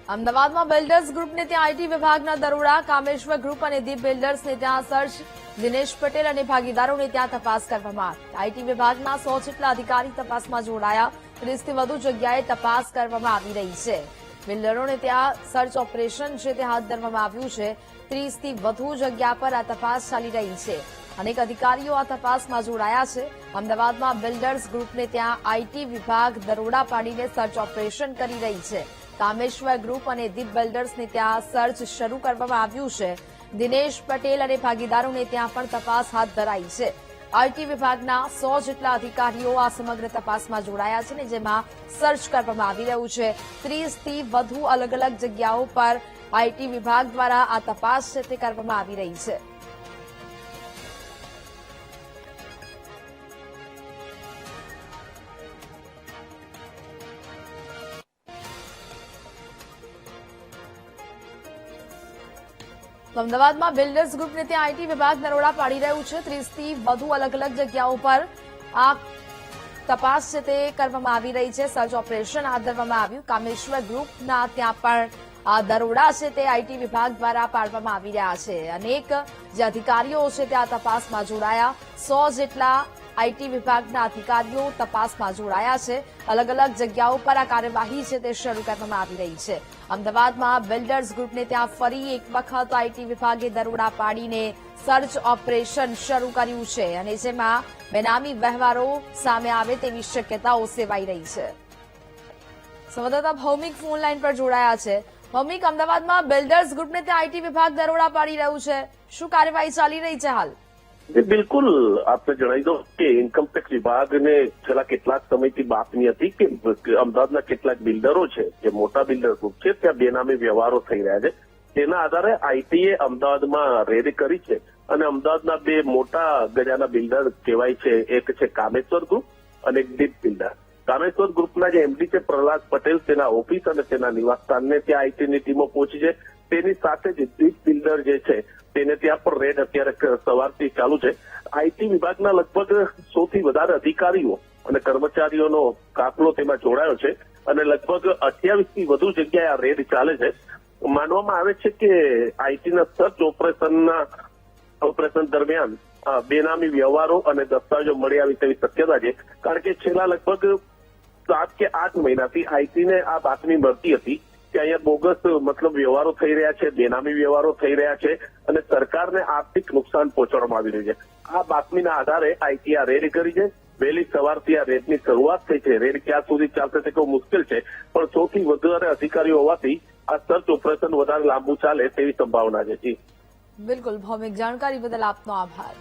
અમદાવાદમાં બિલ્ડર્સ ગ્રુપને ત્યાં આઈટી વિભાગના દરોડા, કામેશ્વર ગ્રુપ અને દીપ બિલ્ડર્સને ત્યાં સર્ચ, દિનેશ પટેલ અને ભાગીદારોને ત્યાં તપાસ કરવામાં આવી. આઈટી વિભાગના 100 જેટલા અધિકારી તપાસમાં જોડાયા. 30 થી વધુ જગ્યાએ તપાસ કરવામાં આવી રહી છે. બિલ્ડરોને ત્યાં સર્ચ ઓપરેશન છે તે હાથ ધરવામાં આવ્યું છે. 30 થી વધુ જગ્યા પર આ તપાસ ચાલી રહી છે. અનેક અધિકારીઓ આ તપાસમાં જોડાયા છે. અમદાવાદમાં બિલ્ડર્સ ગ્રુપને ત્યાં આઈટી વિભાગ દરોડા પાડીને સર્ચ ઓપરેશન કરી રહી છે. કામેશ્વર ગ્રુપ અને દીપ બિલ્ડર્સને ત્યાં સર્ચ શરૂ કરવામાં આવ્યું છે. દિનેશ પટેલ અને ભાગીદારોને ત્યાં પણ તપાસ હાથ ધરાઈ છે. આઈટી વિભાગના 100 જેટલા અધિકારીઓ આ સમગ્ર તપાસમાં જોડાયા છે, ને જેમાં સર્ચ કરવામાં આવી રહ્યું છે. 30 થી વધુ અલગ અલગ જગ્યાઓ પર આઈટી વિભાગ દ્વારા આ તપાસ છે તે કરવામાં આવી રહી છે. અમદાવાદમાં બિલ્ડર્સ ગ્રુપને ત્યાં આઈટી વિભાગ દરોડા પાડી રહ્યું છે. 30 થી વધુ અલગ અલગ જગ્યાઓ પર આ તપાસ છે તે કરવામાં આવી રહી છે. સર્ચ ઓપરેશન હાથ ધરવામાં આવ્યું. કામેશ્વર ગ્રુપના ત્યાં પણ આ દરોડા છે તે આઈટી વિભાગ દ્વારા પાડવામાં આવી રહ્યા છે. અનેક જે અધિકારીઓ છે તે આ તપાસમાં જોડાયા. 100 જેટલા આઈટી વિભાગના અધિકારીઓ તપાસમાં જોડાયા છે. અલગ અલગ જગ્યાઓ પર આ કાર્યવાહી છે તે શરૂ કરવામાં આવી રહી છે. અમદાવાદમાં બિલ્ડર્સ ગ્રુપને ત્યાં ફરી એક વખત આઈટી વિભાગે દરોડા પાડીને સર્ચ ઓપરેશન શરૂ કર્યું છે, અને જેમાં બેનામી વ્યવહારો સામે આવે તેવી શક્યતાઓ સેવાઈ રહી છે. સંવાદદાતા ભૌમિક ફોન લાઈન પર જોડાયા છે. ભૌમિક, અમદાવાદમાં બિલ્ડર્સ ગ્રુપને ત્યાં આઈટી વિભાગ દરોડા પાડી રહ્યું છે. શું કાર્યવાહી ચાલી રહી છે હાલ? બિલકુલ, આપને જણાવી દઉં કે ઇન્કમટેક્સ વિભાગને છેલ્લા કેટલાક સમયથી બાતમી હતી કે અમદાવાદના કેટલાક બિલ્ડરો છે, જે મોટા બિલ્ડર ગ્રુપ છે, ત્યાં બેનામી વ્યવહારો થઈ રહ્યા છે. તેના આધારે આઈટીએ અમદાવાદમાં રેડ કરી છે અને અમદાવાદના બે મોટા ગજાના બિલ્ડર કહેવાય છે. એક છે કામેશ્વર ગ્રુપ અને એક દીપ બિલ્ડર. કામેશ્વર ગ્રુપના જે એમડી છે પ્રહલાદ પટેલ, તેના ઓફિસ અને તેના નિવાસસ્થાનને ત્યાં આઈટીની ટીમો પહોંચી છે. તેની સાથે જ દીપ બિલ્ડર જે છે તેને ત્યાં પણ રેડ અત્યારે સવારથી ચાલુ છે. આઈટી વિભાગના લગભગ 100 થી વધારે અધિકારીઓ અને કર્મચારીઓનો કાફલો તેમાં જોડાયો છે અને લગભગ 28 થી વધુ જગ્યાએ આ રેડ ચાલે છે. માનવામાં આવે છે કે આઈટીના સર્ચ ઓપરેશન દરમિયાન બેનામી વ્યવહારો અને દસ્તાવેજો મળી આવી તેવી શક્યતા છે. કારણ કે છેલ્લા લગભગ 7 કે 8 મહિનાથી આઈટીને આ બાતમી મળતી હતી કે અહીંયા બોગસ વ્યવહારો થઈ રહ્યા છે, બેનામી વ્યવહારો થઈ રહ્યા છે અને સરકારને આર્થિક નુકસાન પહોંચાડવામાં આવી રહ્યું છે. આ બાતમીના આધારે આઈટી આ રેડ કરી છે. વહેલી સવારથી આ રેડની શરૂઆત થઈ છે. રેડ ક્યાં સુધી ચાલશે તે કહું મુશ્કેલ છે, પણ 100 થી વધારે અધિકારીઓ હોવાથી આ સર્ચ ઓપરેશન વધારે લાંબુ ચાલે તેવી સંભાવના છે. જી બિલકુલ ભૌમિક, જાણકારી બદલ આપનો આભાર.